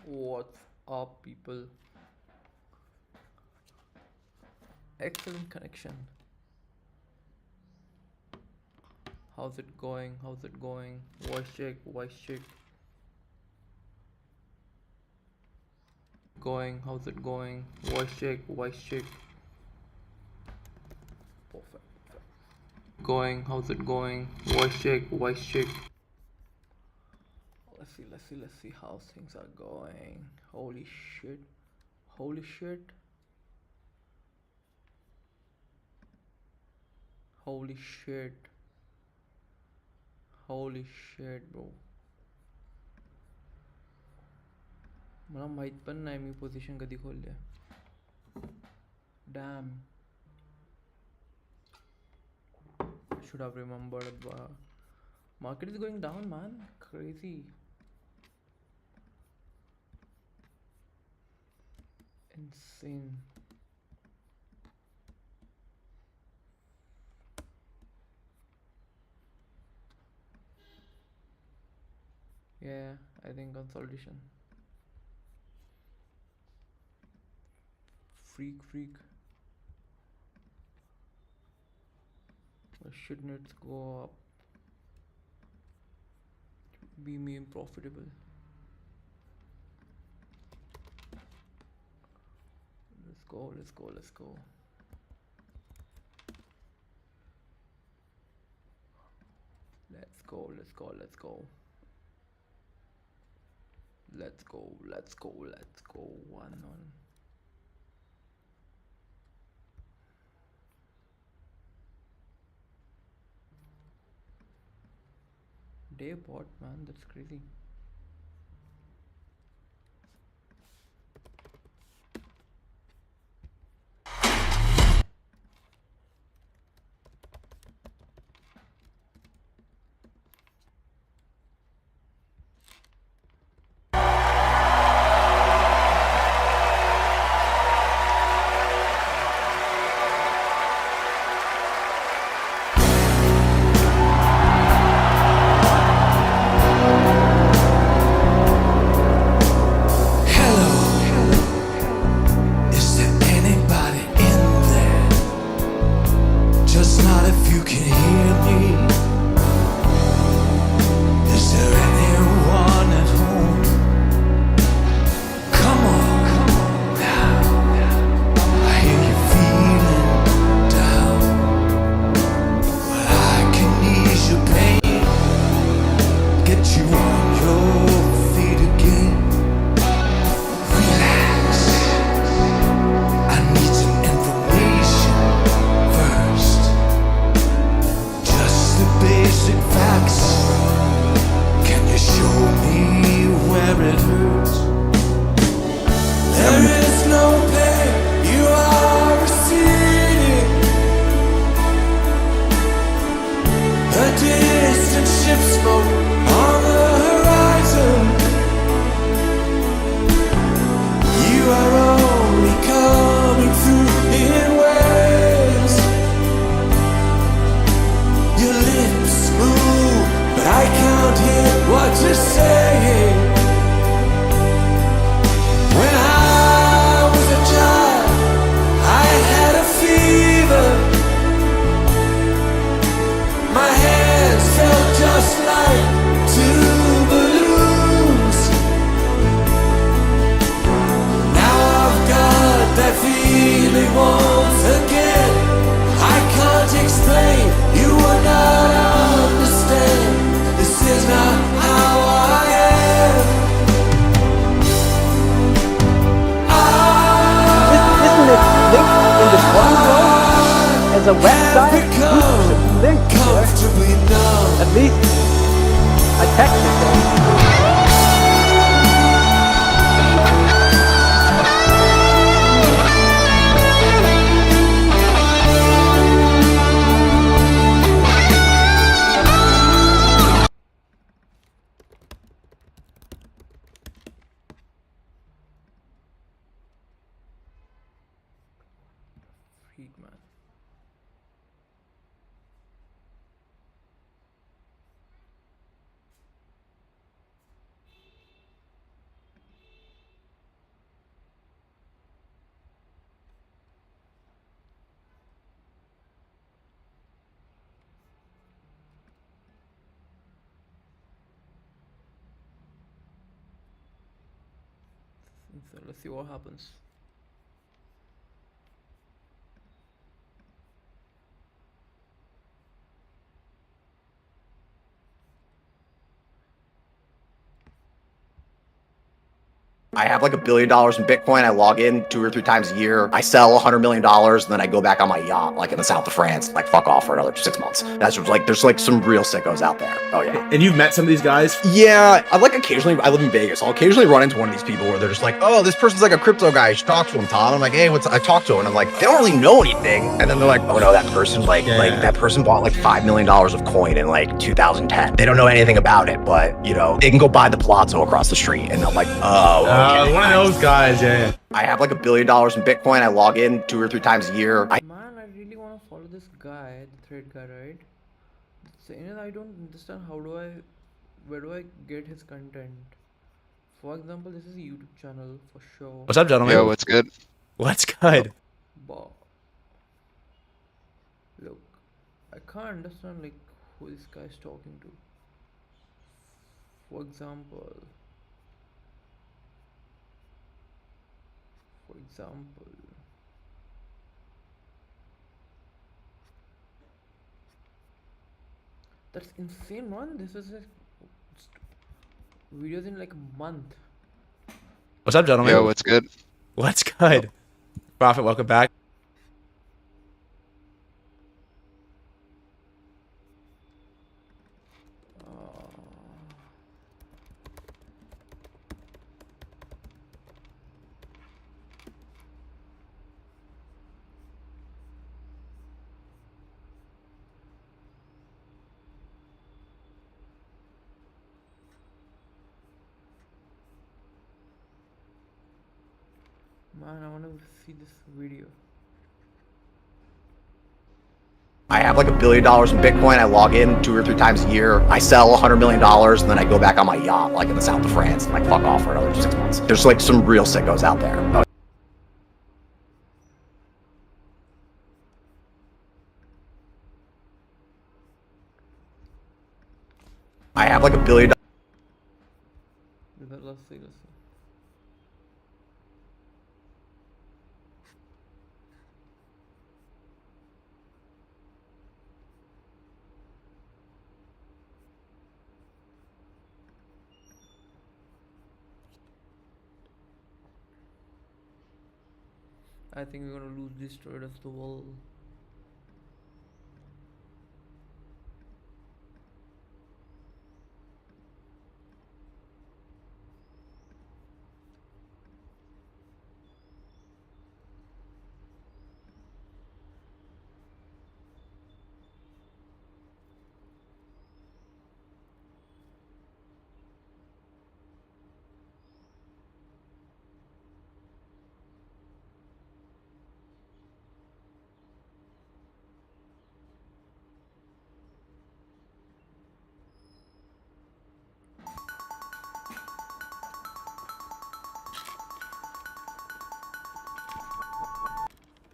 What's up, people? Excellent connection. How's it going? How's it going? Voice check, voice check. Going, how's it going? Voice check, voice check. Perfect. Going, how's it going? Voice check, voice check. Let's see how things are going. Holy shit. Holy shit. Holy shit. Holy shit, bro. मला माहित पण नाही मी position कधी खोलल्या. Damn. I should have remembered. Market is going down, man. Crazy. Insane. Yeah, I think consolidation. Freak. Shouldn't it go up? Be me profitable. Let's go. Let's go. Let's go. Let's go. Let's go. Let's go. Let's go. Let's go. Let's go. One on. Day bot, man. That's crazy. As a website, link there. At least I technically. Freak, man. So let's see what happens. I have like $1 billion in Bitcoin. I log in 2 or 3 times a year. I sell $100 million, and then I go back on my yacht, like in the south of France, like fuck off for another 6 months. That's just like, there's like some real sickos out there. Oh yeah. And you've met some of these guys? Yeah, I like occasionally, I live in Vegas. I'll occasionally run into one of these people where they're just like, oh, this person's like a crypto guy. You should talk to him, Tom. I'm like, hey, I talked to him, and I'm like, they don't really know anything. And then they're like, oh no, that person that person bought like $5 million of coin in like 2010. They don't know anything about it, but you know, they can go buy the Palazzo across the street. And I'm like, oh, okay. One of those guys, yeah. I have like $1 billion in Bitcoin. I log in 2 or 3 times a year. Man, I really want to follow this guy, the thread guy, right? The thing is, I don't understand where do I get his content? For example, this is a YouTube channel for sure. What's up, gentlemen? Yo, what's good? What's good? But look, I can't understand like who this guy is talking to. For example, that's insane, man. This is like videos in like a month. What's up, gentlemen? Yo, what's good? What's good? Prophet, welcome back. Man, I want to see this video. I have like $1 billion in Bitcoin. I log in 2 or 3 times a year. I sell $100 million, and then I go back on my yacht, like in the south of France, like fuck off for another 6 months. There's like some real sickos out there. Oh. I have like $1 billion. Let's see. I think we're gonna lose this trade of the world.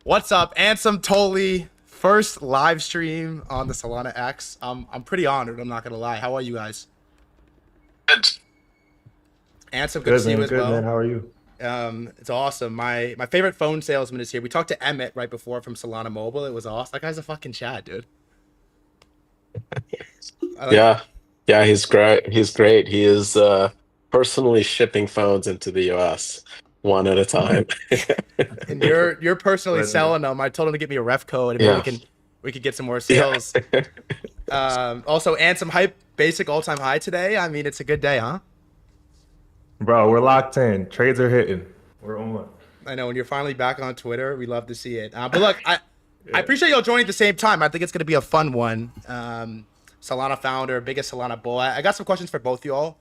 What's up, Ansem Toli? First live stream on the Solana X. I'm pretty honored, I'm not gonna lie. How are you guys? Good. Ansem, good to see you as well. Man, how are you? It's awesome. My favorite phone salesman is here. We talked to Emmett right before from Solana Mobile. It was awesome. That guy's a fucking Chad, dude. Yeah, he's great. He is personally shipping phones into the US one at a time. And you're personally selling them. I told him to get me a ref code, and maybe we could get some more sales. Also, Ansem hype basic all-time high today. I mean, it's a good day, huh? Bro, we're locked in. Trades are hitting. We're on. I know. When you're finally back on Twitter, we love to see it. But look, I appreciate y'all joining at the same time. I think it's going to be a fun one. Solana founder, biggest Solana bull. I got some questions for both y'all.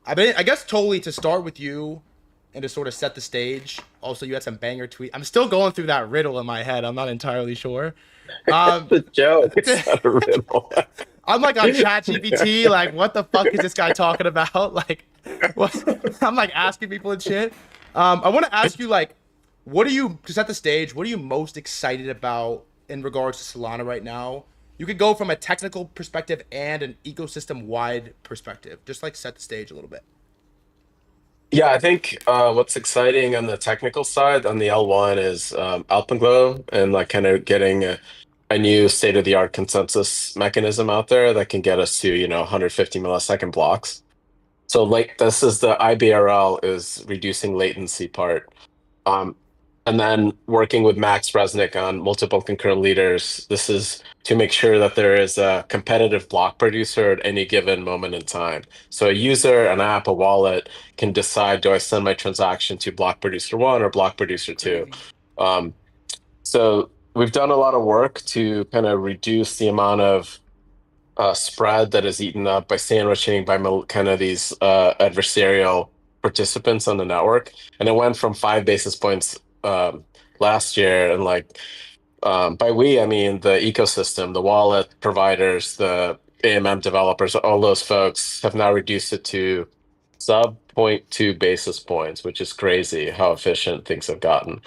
I guess totally to start with you and to sort of set the stage. Also, you had some banger tweet. I'm still going through that riddle in my head. I'm not entirely sure. It's a joke. It's not a riddle. I'm like on ChatGPT, like, what the fuck is this guy talking about? Like, I'm like asking people and shit. I want to ask you, like, to set the stage, what are you most excited about in regards to Solana right now? You could go from a technical perspective and an ecosystem-wide perspective. Just like set the stage a little bit. Yeah, I think what's exciting on the technical side on the L1 is Alpenglow and like kind of getting a new state-of-the-art consensus mechanism out there that can get us to, 150 millisecond blocks. So like this is the IBRL is reducing latency part. Um, and then working with Max Resnick on multiple concurrent leaders, this is to make sure that there is a competitive block producer at any given moment in time. So a user, an app, a wallet can decide, do I send my transaction to block producer one or block producer two? Crazy. Um, so we've done a lot of work to kind of reduce the amount of spread that is eaten up by sandwiching by kind of these adversarial participants on the network, and it went from 5 basis points last year, and like by we I mean the ecosystem, the wallet providers, the AMM developers, all those folks have now reduced it to sub zero point 0.2 basis points, which is crazy how efficient things have gotten.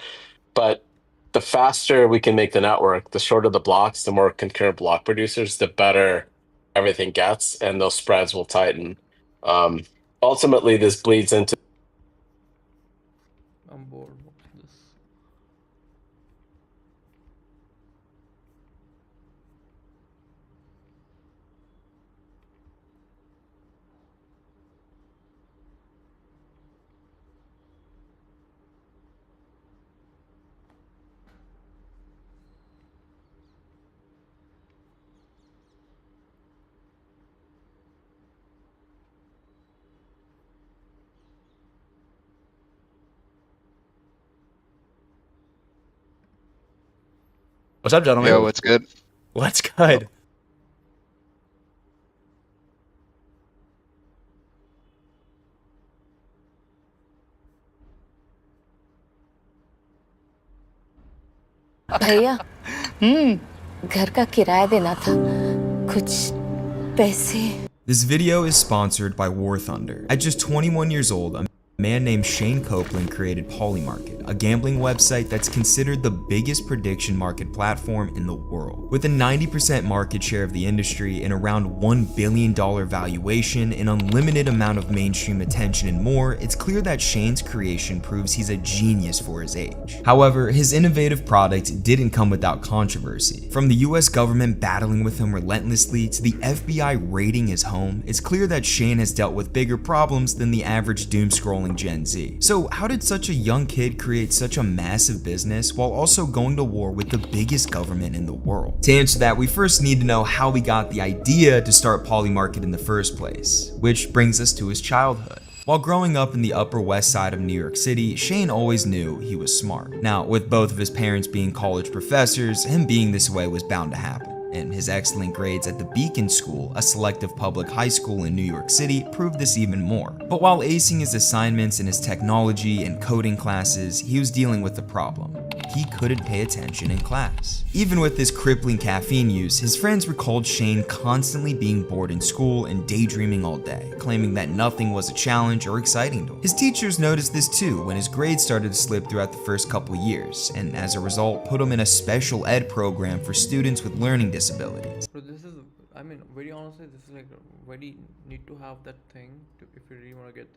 But the faster we can make the network, the shorter the blocks, the more concurrent block producers, the better everything gets, and those spreads will tighten. Um, Ultimately, this bleeds into I'm bored of this. What's up, gentlemen? Yo, what's good? What's good? भैया घर का किराया देना था कुछ पैसे This video is sponsored by War Thunder. At just 21 years old, a man named Shane Copeland created Polymarket, a gambling website that's considered the biggest prediction market platform in the world. With a 90% market share of the industry, and around $1 billion valuation, an unlimited amount of mainstream attention and more, it's clear that Shane's creation proves he's a genius for his age. However, his innovative product didn't come without controversy. From the US government battling with him relentlessly to the FBI raiding his home, it's clear that Shane has dealt with bigger problems than the average doom-scrolling Gen Z. So how did such a young kid create such a massive business while also going to war with the biggest government in the world? To answer that, we first need to know how he got the idea to start Polymarket in the first place, which brings us to his childhood. While growing up in the Upper West Side of New York City, Shane always knew he was smart. Now, with both of his parents being college professors, him being this way was bound to happen. And his excellent grades at the Beacon School, a selective public high school in New York City, proved this even more. But while acing his assignments in his technology and coding classes, he was dealing with a problem. He couldn't pay attention in class. Even with his crippling caffeine use, his friends recalled Shane constantly being bored in school and daydreaming all day, claiming that nothing was a challenge or exciting to him. His teachers noticed this too when his grades started to slip throughout the first couple of years, and as a result, put him in a special ed program for students with learning disabilities. So this is, I mean, very honestly, this is like very need to have that thing to, if you really want to get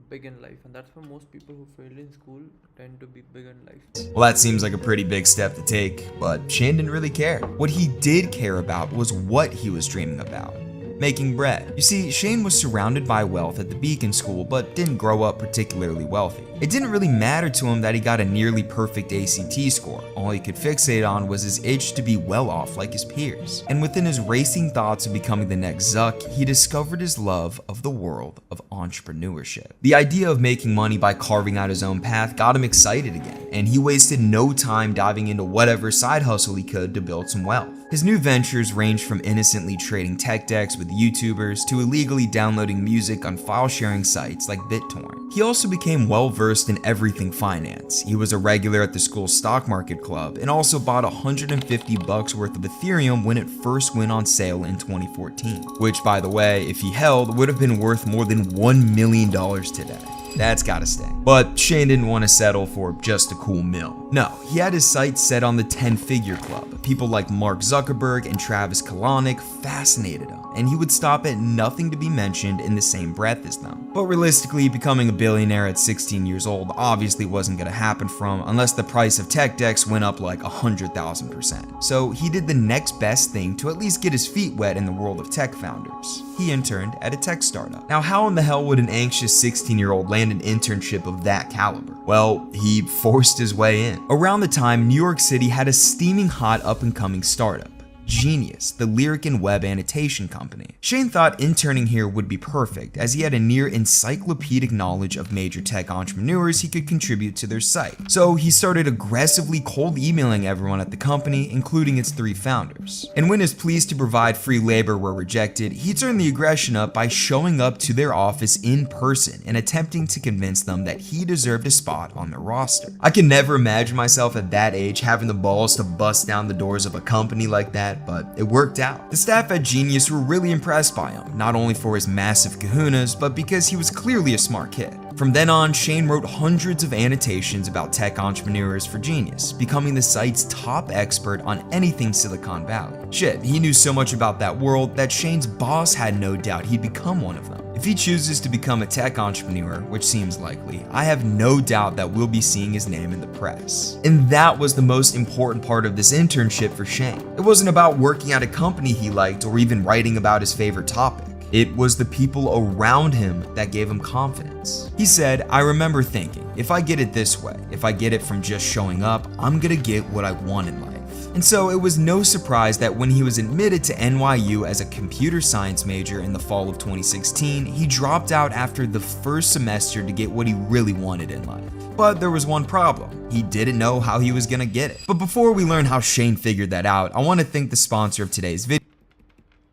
big in life, and that's why most people who failed in school tend to be big in life. Well, that seems like a pretty big step to take, but Shane didn't really care. What he did care about was what he was dreaming about. Making bread. You see, Shane was surrounded by wealth at the Beacon School, but didn't grow up particularly wealthy. It didn't really matter to him that he got a nearly perfect ACT score. All he could fixate on was his itch to be well off like his peers. And within his racing thoughts of becoming the next Zuck, he discovered his love of the world of entrepreneurship. The idea of making money by carving out his own path got him excited again, and he wasted no time diving into whatever side hustle he could to build some wealth. His new ventures ranged from innocently trading tech decks with YouTubers to illegally downloading music on file-sharing sites like BitTorrent. He also became well-versed in everything finance. He was a regular at the school's stock market club and also bought $150 worth of Ethereum when it first went on sale in 2014, which, by the way, if he held, would have been worth more than $1 million today. That's gotta stay. But Shane didn't want to settle for just a cool mill. No, he had his sights set on the 10-figure club. People like Mark Zuckerberg and Travis Kalanick fascinated him, and he would stop at nothing to be mentioned in the same breath as them. But realistically, becoming a billionaire at 16 years old obviously wasn't gonna happen for him unless the price of tech decks went up like 100,000%. So he did the next best thing to at least get his feet wet in the world of tech founders. He interned at a tech startup. Now, how in the hell would an anxious 16-year-old land an internship of that caliber? Well, he forced his way in. Around the time, New York City had a steaming hot up-and-coming startup, Genius, the lyric and web annotation company. Shane thought interning here would be perfect, as he had a near encyclopedic knowledge of major tech entrepreneurs he could contribute to their site. So he started aggressively cold emailing everyone at the company, including its 3 founders. And when his pleas to provide free labor were rejected, he turned the aggression up by showing up to their office in person and attempting to convince them that he deserved a spot on their roster. I can never imagine myself at that age having the balls to bust down the doors of a company like that, but it worked out. The staff at Genius were really impressed by him, not only for his massive kahunas, but because he was clearly a smart kid. From then on, Shane wrote hundreds of annotations about tech entrepreneurs for Genius, becoming the site's top expert on anything Silicon Valley. Shit, he knew so much about that world that Shane's boss had no doubt he'd become one of them. If he chooses to become a tech entrepreneur, which seems likely, I have no doubt that we'll be seeing his name in the press. And that was the most important part of this internship for Shane. It wasn't about working at a company he liked or even writing about his favorite topic. It was the people around him that gave him confidence. He said, "I remember thinking, if I get it this way, if I get it from just showing up, I'm gonna get what I want in life." And so it was no surprise that when he was admitted to NYU as a computer science major in the fall of 2016, he dropped out after the first semester to get what he really wanted in life. But there was one problem. He didn't know how he was gonna get it. But before we learn how Shane figured that out, I want to thank the sponsor of today's video,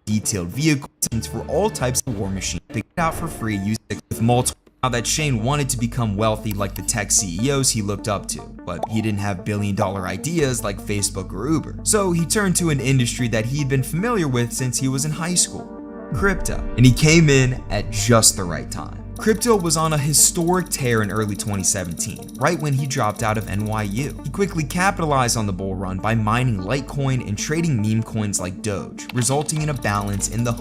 Detailed Vehicles, for all types of war machines. Pick it out for free, use it with multiple. Now that Shane wanted to become wealthy like the tech CEOs he looked up to, but he didn't have billion-dollar ideas like Facebook or Uber. So he turned to an industry that he'd been familiar with since he was in high school, crypto. And he came in at just the right time. Crypto was on a historic tear in early 2017, right when he dropped out of NYU. He quickly capitalized on the bull run by mining Litecoin and trading meme coins like Doge, resulting in a balance in the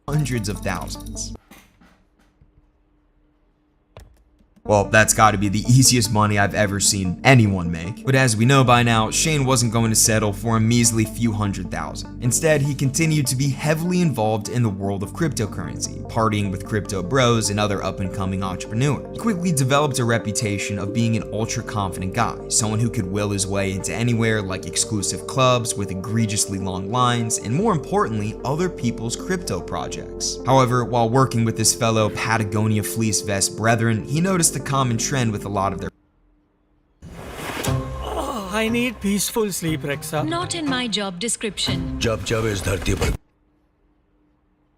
hundreds of thousands. Well, that's gotta be the easiest money I've ever seen anyone make. But as we know by now, Shane wasn't going to settle for a measly few $100,000. Instead, he continued to be heavily involved in the world of cryptocurrency, partying with crypto bros and other up-and-coming entrepreneurs. He quickly developed a reputation of being an ultra-confident guy, someone who could will his way into anywhere, like exclusive clubs with egregiously long lines, and more importantly, other people's crypto projects. However, while working with his fellow Patagonia fleece vest brethren, he noticed a common trend with a lot of their I need peaceful sleep, Rexa. Not in my job description.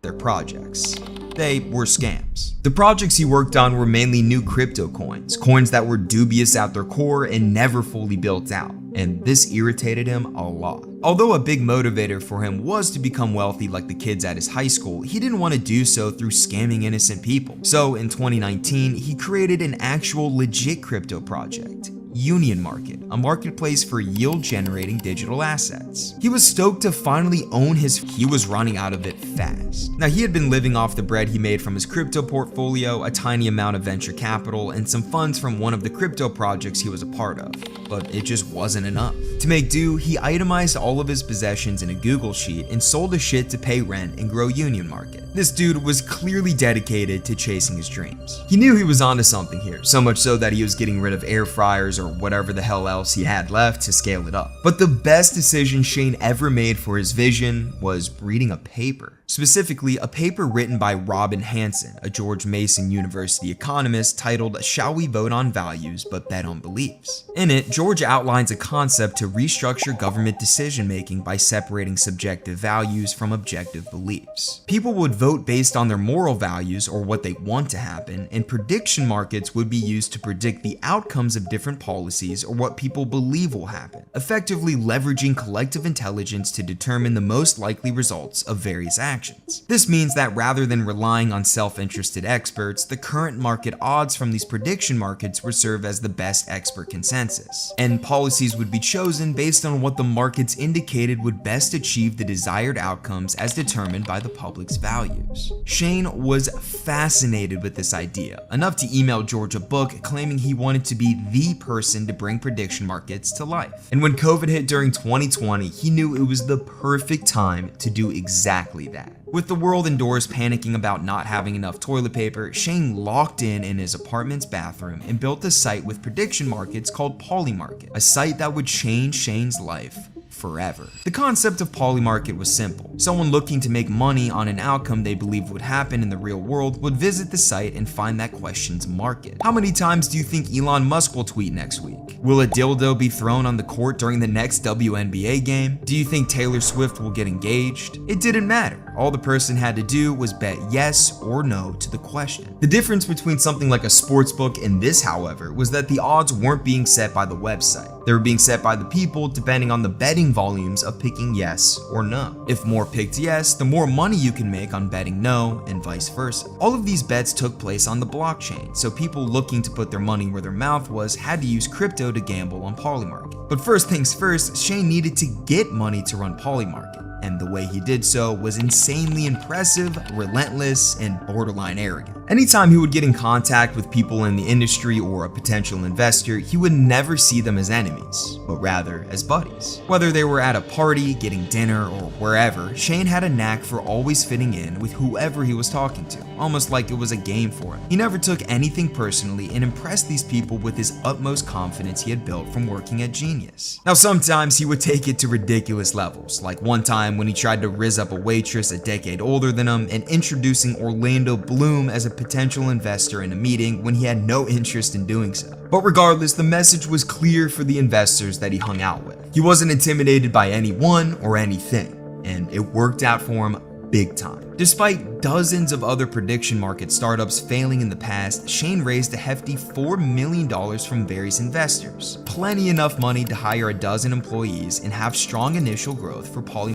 their projects. They were scams. The projects he worked on were mainly new crypto coins that were dubious at their core and never fully built out, and this irritated him a lot. Although a big motivator for him was to become wealthy like the kids at his high school, he didn't want to do so through scamming innocent people. So in 2019, he created an actual legit crypto project, Union Market, a marketplace for yield-generating digital assets. He was stoked to finally own he was running out of it fast. Now, he had been living off the bread he made from his crypto portfolio, a tiny amount of venture capital, and some funds from one of the crypto projects he was a part of, but it just wasn't enough. To make do, he itemized all of his possessions in a Google sheet and sold the shit to pay rent and grow Union Market. This dude was clearly dedicated to chasing his dreams. He knew he was onto something here, so much so that he was getting rid of air fryers or whatever the hell else he had left to scale it up. But the best decision Shane ever made for his vision was reading a paper. Specifically, a paper written by Robin Hanson, a George Mason University economist, titled "Shall We Vote on Values but Bet on Beliefs?" In it, George outlines a concept to restructure government decision-making by separating subjective values from objective beliefs. People would vote based on their moral values or what they want to happen, and prediction markets would be used to predict the outcomes of different policies or what people believe will happen, effectively leveraging collective intelligence to determine the most likely results of various actions. This means that rather than relying on self-interested experts, the current market odds from these prediction markets would serve as the best expert consensus, and policies would be chosen based on what the markets indicated would best achieve the desired outcomes as determined by the public's values. Shane was fascinated with this idea, enough to email George a book claiming he wanted to be the person to bring prediction markets to life. And when COVID hit during 2020, he knew it was the perfect time to do exactly that. With the world indoors panicking about not having enough toilet paper, Shane locked in his apartment's bathroom and built a site with prediction markets called Polymarket, a site that would change Shane's life forever. The concept of Polymarket was simple. Someone looking to make money on an outcome they believe would happen in the real world would visit the site and find that question's market. How many times do you think Elon Musk will tweet next week? Will a dildo be thrown on the court during the next WNBA game? Do you think Taylor Swift will get engaged? It didn't matter. All the person had to do was bet yes or no to the question. The difference between something like a sportsbook and this, however, was that the odds weren't being set by the website. They were being set by the people depending on the betting volumes of picking yes or no. If more picked yes, the more money you can make on betting no, and vice versa. All of these bets took place on the blockchain, so people looking to put their money where their mouth was had to use crypto to gamble on Polymarket. But first things first, Shane needed to get money to run Polymarket. And the way he did so was insanely impressive, relentless, and borderline arrogant. Anytime he would get in contact with people in the industry or a potential investor, he would never see them as enemies, but rather as buddies. Whether they were at a party, getting dinner, or wherever, Shane had a knack for always fitting in with whoever he was talking to, almost like it was a game for him. He never took anything personally and impressed these people with his utmost confidence he had built from working at Genius. Now, sometimes he would take it to ridiculous levels, like one time when he tried to rizz up a waitress a decade older than him and introducing Orlando Bloom as a potential investor in a meeting when he had no interest in doing so. But regardless, the message was clear for the investors that he hung out with. He wasn't intimidated by anyone or anything, and it worked out for him big time. Despite dozens of other prediction market startups failing in the past, Shane raised a hefty $4 million from various investors. Plenty enough money to hire a dozen employees and have strong initial growth for Poly